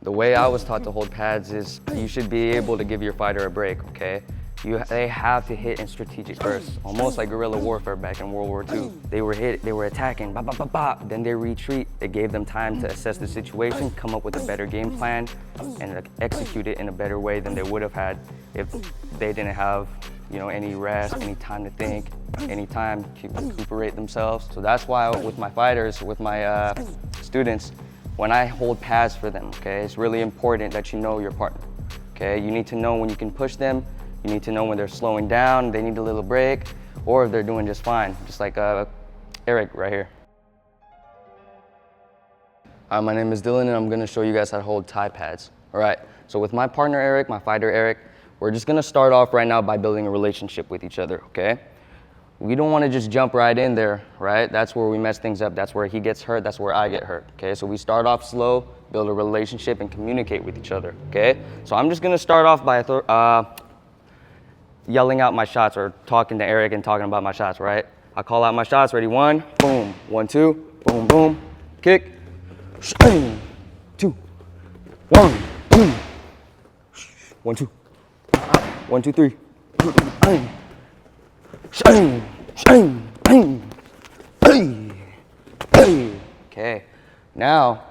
The way I was taught to hold pads is you should be able to give your fighter a break, okay? They have to hit in strategic bursts, almost like guerrilla warfare back in World War II. They were attacking, bop, bop, bop, bop. Then they retreat. It gave them time to assess the situation, come up with a better game plan, and execute it in a better way than they would have had if they didn't have, any rest, any time to think, any time to recuperate themselves. So that's why with my fighters, with my students, when I hold pads for them, okay, it's really important that you know your partner, okay? You need to know when you can push them. You need to know when they're slowing down, they need a little break, or if they're doing just fine, just like Eric right here. Hi, my name is Dylan, and I'm gonna show you guys how to hold Thai pads. All right, so with my partner Eric, my fighter Eric, we're just gonna start off right now by building a relationship with each other, okay? We don't wanna just jump right in there, right? That's where we mess things up. That's where he gets hurt, that's where I get hurt, okay? So we start off slow, build a relationship, and communicate with each other, okay? So I'm just gonna start off by yelling out my shots or talking to Eric and talking about my shots, right? I call out my shots, ready, 1, boom, 1, 2, boom, boom, kick, 2, 1, 2, 1, 2, 1, 2, 3, okay, now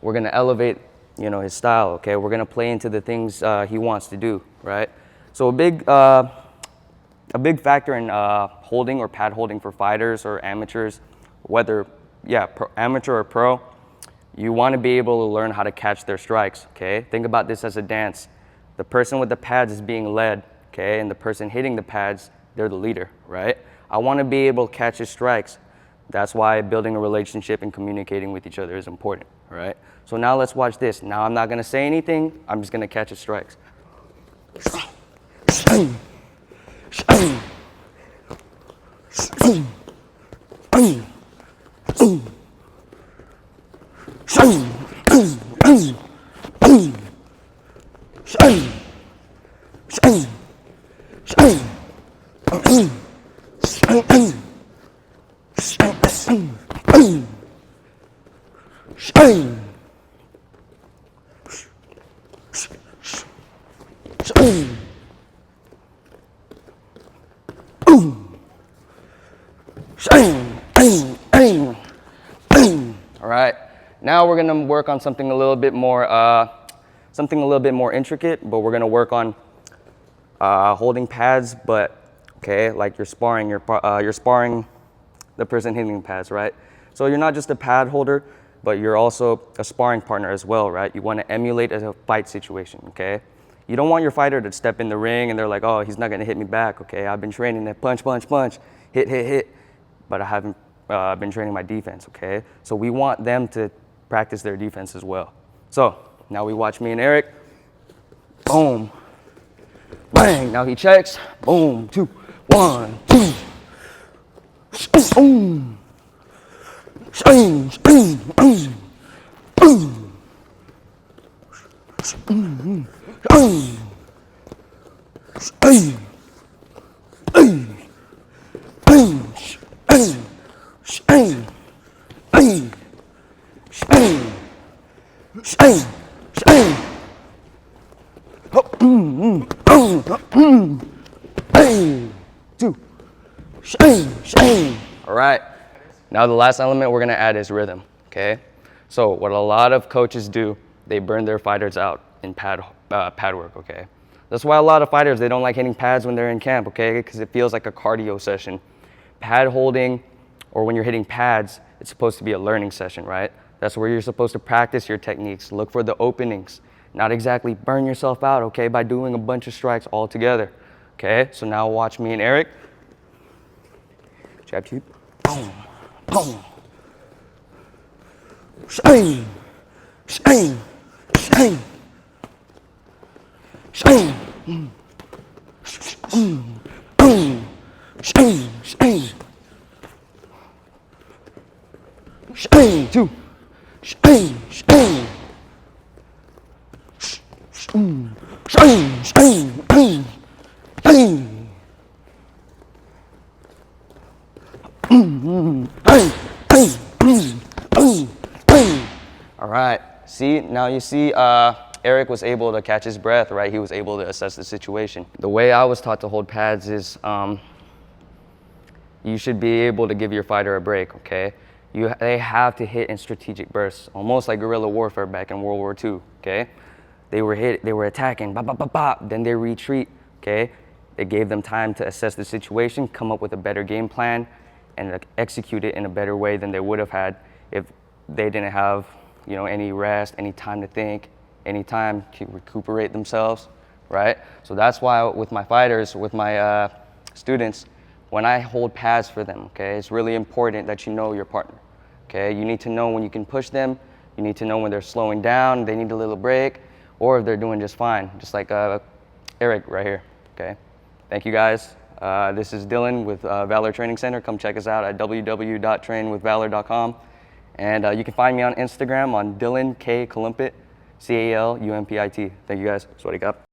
we're gonna elevate, his style, okay? We're gonna play into the things he wants to do, right? So a big factor in holding or pad holding for fighters or amateurs, whether, amateur or pro, you want to be able to learn how to catch their strikes, okay? Think about this as a dance. The person with the pads is being led, okay? And the person hitting the pads, they're the leader, right? I want to be able to catch his strikes. That's why building a relationship and communicating with each other is important, right? So now let's watch this. Now I'm not going to say anything. I'm just going to catch his strikes. All right, now we're gonna work on something a little bit more intricate, but we're gonna work on holding pads, but okay, like you're sparring the person hitting pads, right? So you're not just a pad holder, but you're also a sparring partner as well, right? You want to emulate a fight situation, okay? You don't want your fighter to step in the ring and they're like, oh, he's not gonna hit me back, okay? I've been training to punch, punch, punch, hit, hit, hit, but I haven't been training my defense, okay? So we want them to practice their defense as well. So now we watch me and Eric, boom, bang, now he checks, boom, 2, 1, 2, boom, boom, boom, boom, boom. All right, now the last element we're gonna add is rhythm, okay? So what a lot of coaches do, they burn their fighters out in pad work, okay? That's why a lot of fighters, they don't like hitting pads when they're in camp, okay? Because it feels like a cardio session. Pad holding, or when you're hitting pads, it's supposed to be a learning session, right? That's where you're supposed to practice your techniques, look for the openings, not exactly burn yourself out, okay, by doing a bunch of strikes all together, okay? So now watch me and Eric. Jab, keep, boom, boom. Shang, shang, shang, shang, shang, shang, shang, 2, shang, shang, shang, shang, shang. All right, see, you see, Eric was able to catch his breath, right? He was able to assess the situation. The way I was taught to hold pads is you should be able to give your fighter a break, okay? They have to hit in strategic bursts, almost like guerrilla warfare back in World War II, okay? They were attacking, bop, bop, bop, bop, then they retreat, okay? It gave them time to assess the situation, come up with a better game plan, and execute it in a better way than they would have had if they didn't have, any rest, any time to think, any time to recuperate themselves, right? So that's why with my fighters, with my students, when I hold pads for them, okay, it's really important that you know your partner, okay? You need to know when you can push them, you need to know when they're slowing down, they need a little break, or if they're doing just fine, just like Eric right here, okay? Thank you guys. This is Dylan with Valor Training Center. Come check us out at www.trainwithvalor.com. And you can find me on Instagram on Dylan K. Calumpit, Calumpit. Thank you guys. Swadee Kap.